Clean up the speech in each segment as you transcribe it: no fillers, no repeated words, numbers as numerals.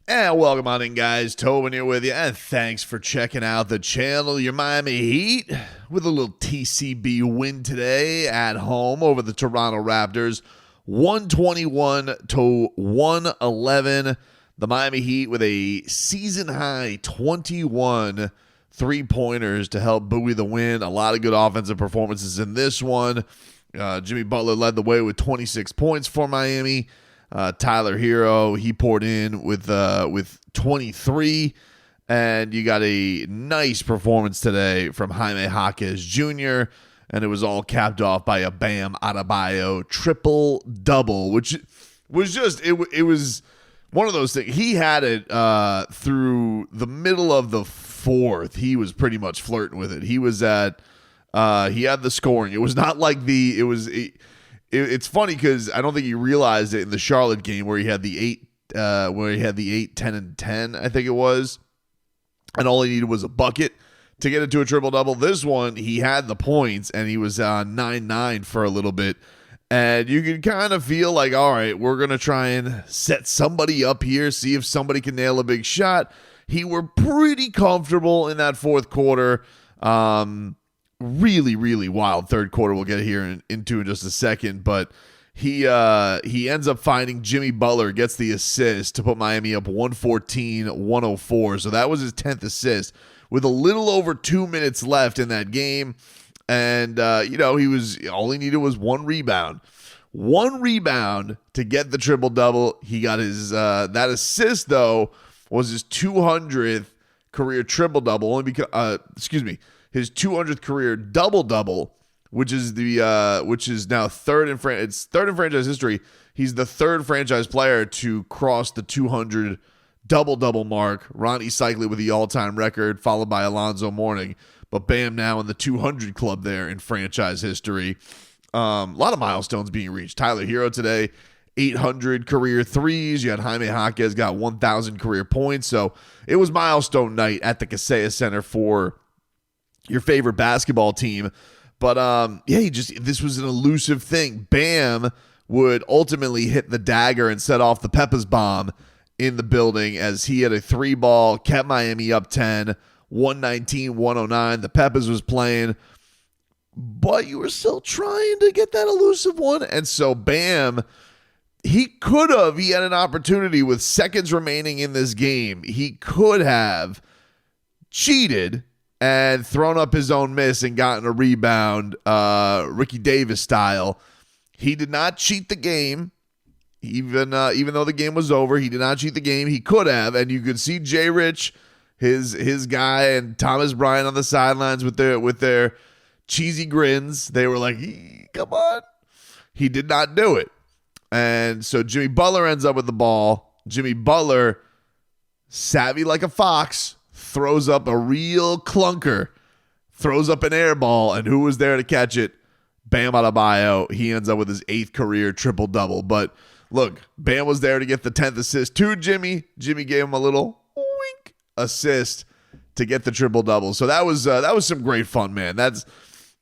And welcome on in, guys. Tobin here with you, and thanks for checking out the channel. Your Miami Heat with a little TCB win today at home over the Toronto Raptors, 121 to 111. The Miami Heat with a season-high 21 three-pointers to help buoy the win. A lot of good offensive performances in this one. Jimmy Butler led the way with 26 points for Miami. Tyler Hero, he poured in with 23, and you got a nice performance today from Jaime Jaquez Jr., and it was all capped off by a Bam Adebayo triple-double, which was just, it was one of those things. He had it through the middle of the fourth. He was pretty much flirting with it. He was he had the scoring. It was not like it's funny because I don't think he realized it in the Charlotte game where he had the 8, 10, and 10, I think it was. And all he needed was a bucket to get it to a triple-double. This one, he had the points, and he was 9-9 for a little bit. And you can kind of feel like, all right, we're going to try and set somebody up here, see if somebody can nail a big shot. He were pretty comfortable in that fourth quarter. Really, really wild third quarter. We'll get here into in just a second, but he ends up finding Jimmy Butler, gets the assist to put Miami up 114-104. So that was his 10th assist with a little over 2 minutes left in that game. And he was all he needed was one rebound to get the triple double. He got his that assist though was his 200th career triple double. Only because his 200th career double-double, which is now third in franchise history. He's the third franchise player to cross the 200 double-double mark. Ronnie Cycli with the all-time record, followed by Alonzo Mourning. But Bam now in the 200 club there in franchise history. A lot of milestones being reached. Tyler Hero today, 800 career threes. You had Jaime Jaquez got 1,000 career points. So it was milestone night at the Kaseya Center for your favorite basketball team. But this was an elusive thing. Bam would ultimately hit the dagger and set off the Peppers bomb in the building as he had a three ball, kept Miami up 10, 119-109. The Peppers was playing, but you were still trying to get that elusive one. And so Bam, he had an opportunity with seconds remaining in this game. He could have cheated and thrown up his own miss and gotten a rebound, Ricky Davis style. He did not cheat the game, even though the game was over. He did not cheat the game. He could have, and you could see Jay Rich, his guy, and Thomas Bryant on the sidelines with their cheesy grins. They were like, "Come on!" He did not do it, and so Jimmy Butler ends up with the ball. Jimmy Butler, savvy like a fox, throws up a real clunker, throws up an air ball, and who was there to catch it? Bam Adebayo. He ends up with his 8th career triple-double. But look, Bam was there to get the 10th assist to Jimmy. Jimmy gave him a little wink assist to get the triple-double. So that was some great fun, man. That's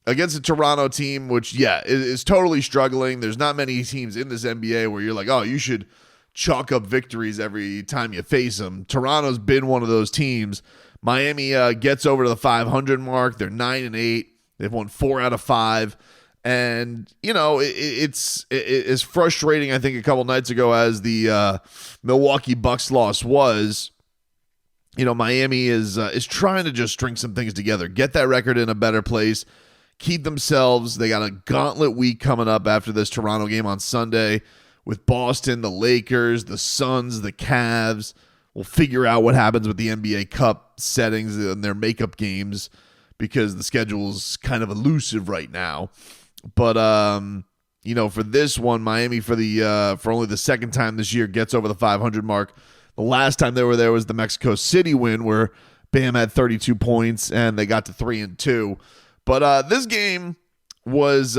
against a Toronto team, which, is totally struggling. There's not many teams in this NBA where you're like, oh, you should chalk up victories every time you face them. Toronto's been one of those teams. Miami gets over to the 500 mark. They're 9-8. They've won 4 out of 5. And, it's frustrating, I think, a couple nights ago as the Milwaukee Bucks loss was. Miami is trying to just string some things together, get that record in a better place, keep themselves. They got a gauntlet week coming up after this Toronto game on Sunday with Boston, the Lakers, the Suns, the Cavs. We'll figure out what happens with the NBA Cup settings and their makeup games because the schedule's kind of elusive right now. But, for this one, Miami for only the second time this year gets over the 500 mark. The last time they were there was the Mexico City win where Bam had 32 points and they got to 3-2. But this game was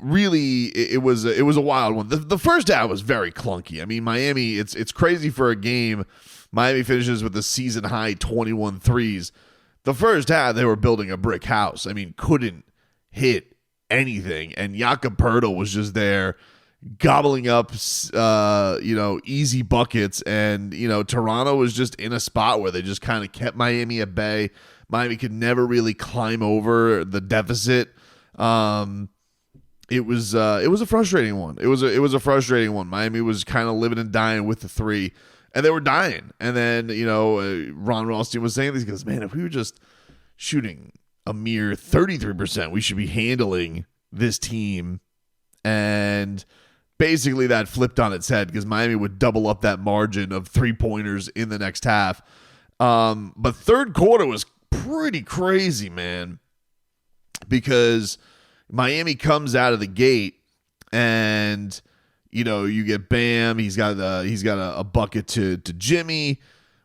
really it was a wild one. The first half was very clunky. I mean, Miami, it's crazy for a game. Miami finishes with a season high 21 threes. The first half they were building a brick house. I mean, couldn't hit anything. And Jakob Poeltl was just there gobbling up, easy buckets. And, Toronto was just in a spot where they just kind of kept Miami at bay. Miami could never really climb over the deficit. It was a frustrating one. It was a frustrating one. Miami was kind of living and dying with the three, and they were dying. And then, Ron Rothstein was saying, these guys, man, if we were just shooting a mere 33%, we should be handling this team. And basically that flipped on its head because Miami would double up that margin of 3-pointers in the next half. But third quarter was pretty crazy, man, because Miami comes out of the gate and, you get Bam. He's got a bucket to Jimmy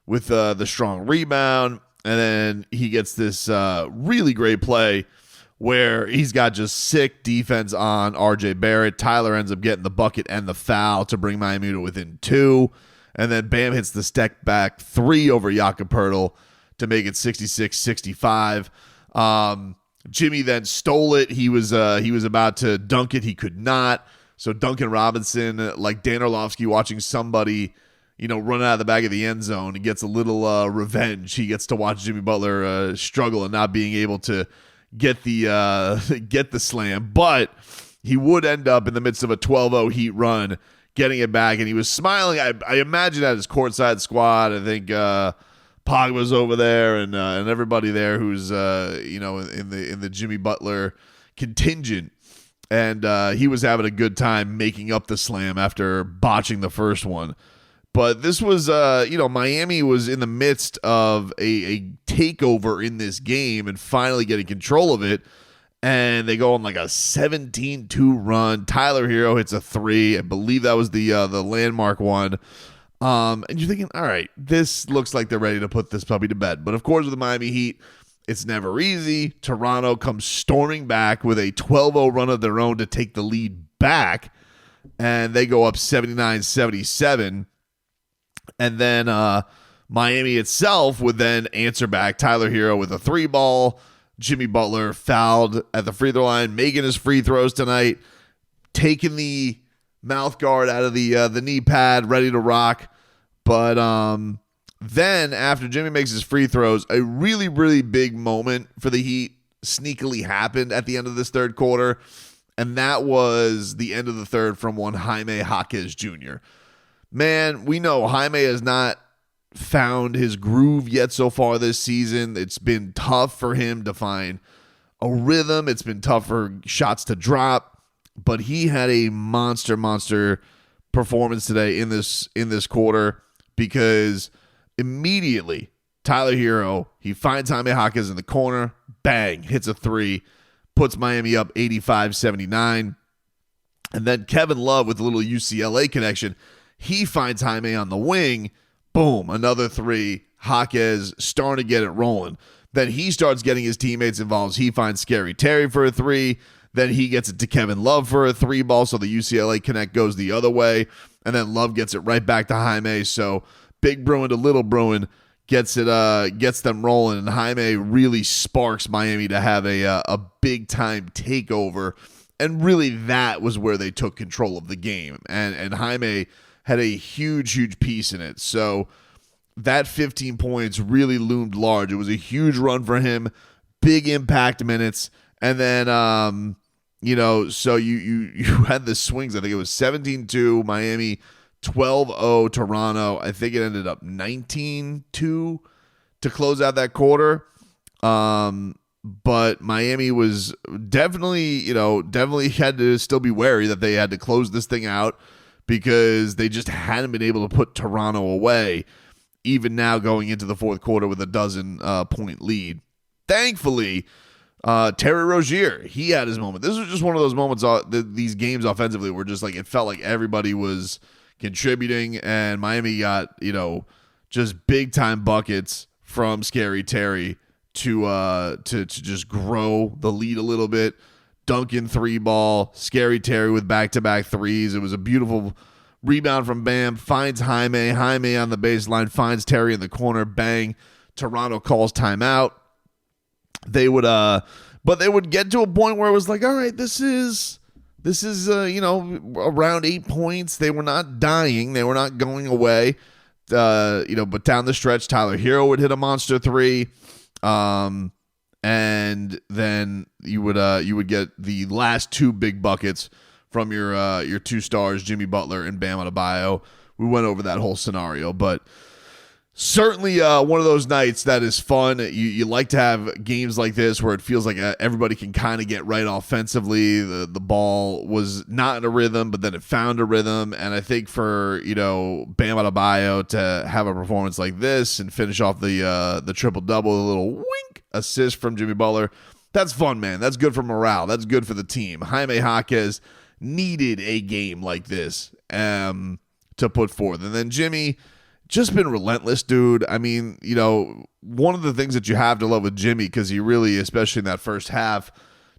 with the strong rebound. And then he gets this really great play where he's got just sick defense on RJ Barrett. Tyler ends up getting the bucket and the foul to bring Miami to within 2. And then Bam hits the step back 3 over Jakob Poeltl to make it 66-65. Jimmy then stole it. He was about to dunk it. He could not. So Duncan Robinson, like Dan Orlovsky watching somebody, run out of the back of the end zone, he gets a little revenge. He gets to watch Jimmy Butler struggle and not being able to get the slam. But he would end up in the midst of a 12-0 Heat run, getting it back, and he was smiling. I imagine at his courtside squad. I think Pogba's over there and everybody there who's in the Jimmy Butler contingent, and he was having a good time making up the slam after botching the first one. But this was Miami was in the midst of a takeover in this game and finally getting control of it, and they go on like a 17-2 run. Tyler Hero hits a 3. I believe that was the landmark one. And you're thinking, all right, this looks like they're ready to put this puppy to bed. But of course, with the Miami Heat, it's never easy. Toronto comes storming back with a 12-0 run of their own to take the lead back, and they go up 79-77. And then Miami itself would then answer back. Tyler Hero with a 3-ball. Jimmy Butler fouled at the free throw line, making his free throws tonight, taking the mouth guard out of the knee pad, ready to rock. But then after Jimmy makes his free throws, a really, really big moment for the Heat sneakily happened at the end of this third quarter, and that was the end of the third from one Jaime Jaquez Jr. Man, we know Jaime has not found his groove yet so far this season. It's been tough for him to find a rhythm. It's been tough for shots to drop. But he had a monster performance today in this quarter, because immediately Tyler Hero, he finds Jaime Jaquez in the corner, bang, hits a 3, puts Miami up 85-79. And then Kevin Love with a little UCLA connection, he finds Jaime on the wing, boom, another 3. Jaquez starting to get it rolling. Then he starts getting his teammates involved. He finds Scary Terry for a 3. Then he gets it to Kevin Love for a 3-ball, so the UCLA connect goes the other way. And then Love gets it right back to Jaime. So Big Bruin to Little Bruin gets them rolling. And Jaime really sparks Miami to have a big-time takeover. And really that was where they took control of the game. And Jaime had a huge piece in it. So that 15 points really loomed large. It was a huge run for him, big impact minutes. And then, so you had the swings. I think it was 17-2 Miami, 12-0 Toronto. I think it ended up 19-2 to close out that quarter. But Miami was definitely had to still be wary that they had to close this thing out, because they just hadn't been able to put Toronto away, even now going into the fourth quarter with a 12-point lead. Thankfully, Terry Rozier, he had his moment. This was just one of those moments, these games offensively, where just like it felt like everybody was contributing, and Miami got, just big time buckets from Scary Terry to just grow the lead a little bit. Duncan 3-ball, Scary Terry with back-to-back 3s. It was a beautiful rebound from Bam, finds Jaime on the baseline, finds Terry in the corner, bang. Toronto calls timeout. They would but they would get to a point where it was like, all right, this is this is, around 8 points. They were not dying. They were not going away. But down the stretch, Tyler Hero would hit a monster three. And then you would get the last two big buckets from your two stars, Jimmy Butler and Bam Adebayo. We went over that whole scenario, but certainly one of those nights that is fun. You like to have games like this where it feels like everybody can kind of get right offensively. The ball was not in a rhythm, but then it found a rhythm. And I think for, Bam Adebayo to have a performance like this and finish off the triple-double, a little wink assist from Jimmy Butler, that's fun, man. That's good for morale. That's good for the team. Jaime Jaquez needed a game like this to put forth. And then Jimmy, just been relentless, dude. I mean, one of the things that you have to love with Jimmy, because he really, especially in that first half,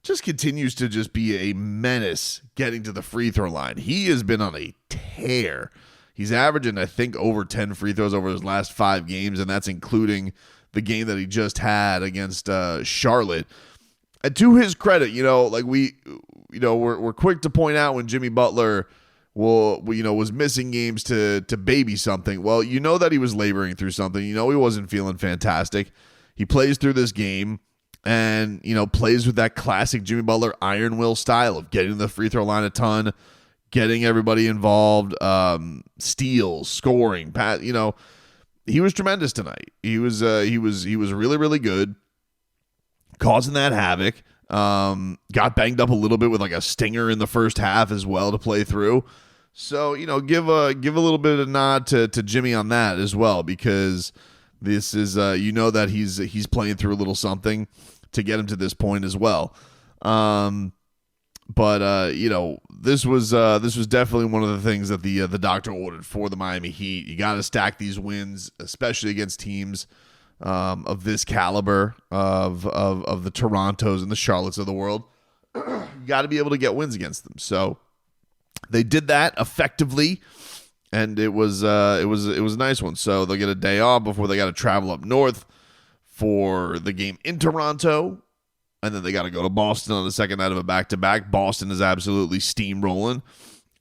just continues to just be a menace getting to the free throw line. He has been on a tear. He's averaging, I think, over 10 free throws over his last 5 games, and that's including the game that he just had against Charlotte. And to his credit, we're quick to point out when Jimmy Butler was missing games to baby something. Well, that he was laboring through something. He wasn't feeling fantastic. He plays through this game and, plays with that classic Jimmy Butler iron will style of getting to the free throw line a ton, getting everybody involved, steals, scoring, he was tremendous tonight. He was really, really good, causing that havoc. Got banged up a little bit with like a stinger in the first half as well to play through. So, give a little bit of a nod to Jimmy on that as well, because this is that he's playing through a little something to get him to this point as well. This was definitely one of the things that the doctor ordered for the Miami Heat. You got to stack these wins, especially against teams of this caliber, of the Torontos and the Charlottes of the world. You got to be able to get wins against them. So they did that effectively, and it was a nice one. So they'll get a day off before they got to travel up north for the game in Toronto, and then they got to go to Boston on the second night of a back-to-back. Boston is absolutely steamrolling,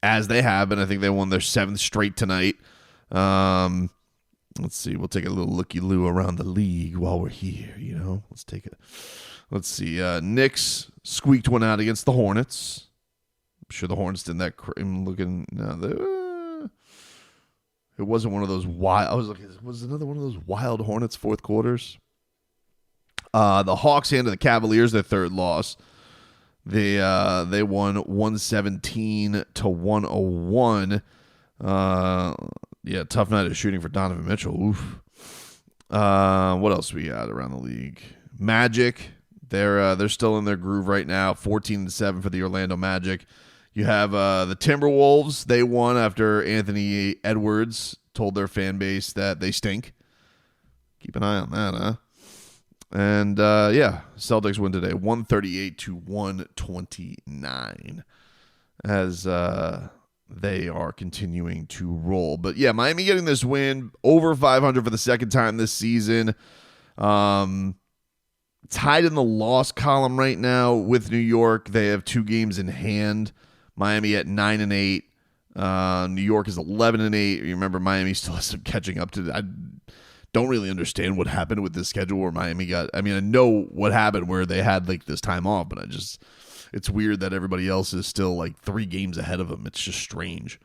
as they have, and I think they won their 7th straight tonight. Let's see. We'll take a little looky-loo around the league while we're here, Let's see. Knicks squeaked one out against the Hornets. I'm sure the Hornets did that. I'm looking. No, it wasn't one of those wild. I was looking. Was it another one of those wild Hornets fourth quarters? The Hawks handed the Cavaliers their third loss. They won 117-101. Tough night of shooting for Donovan Mitchell. Oof. What else we got around the league? Magic. They're still in their groove right now. 14-7 for the Orlando Magic. You have the Timberwolves. They won after Anthony Edwards told their fan base that they stink. Keep an eye on that, huh? And Celtics win today, 138-129, as they are continuing to roll. But yeah, Miami getting this win, over 500 for the second time this season. Tied in the loss column right now with New York. They have 2 games in hand. Miami at 9-8. New York is 11-8. You remember, Miami still has some catching up to. I don't really understand what happened with this schedule where Miami got. I mean, I know what happened where they had like this time off, but it's weird that everybody else is still like 3 games ahead of them. It's just strange.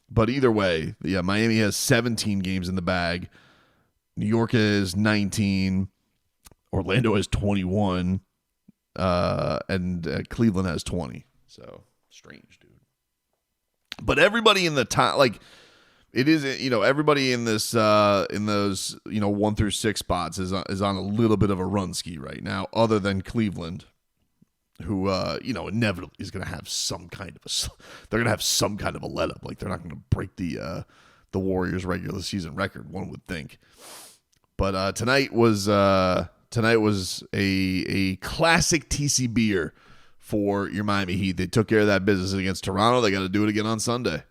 But either way, yeah, Miami has 17 games in the bag. New York is 19. Orlando has 21. And Cleveland has 20. So strange, dude. But everybody in the top, like, it is, everybody in this, in those, 1 through 6 spots is on a little bit of a run ski right now, other than Cleveland, who, inevitably is going to have some kind of they're going to have some kind of a let up. Like, they're not going to break the Warriors regular season record, one would think. But tonight was a classic TC beer for your Miami Heat. They took care of that business against Toronto. They got to do it again on Sunday.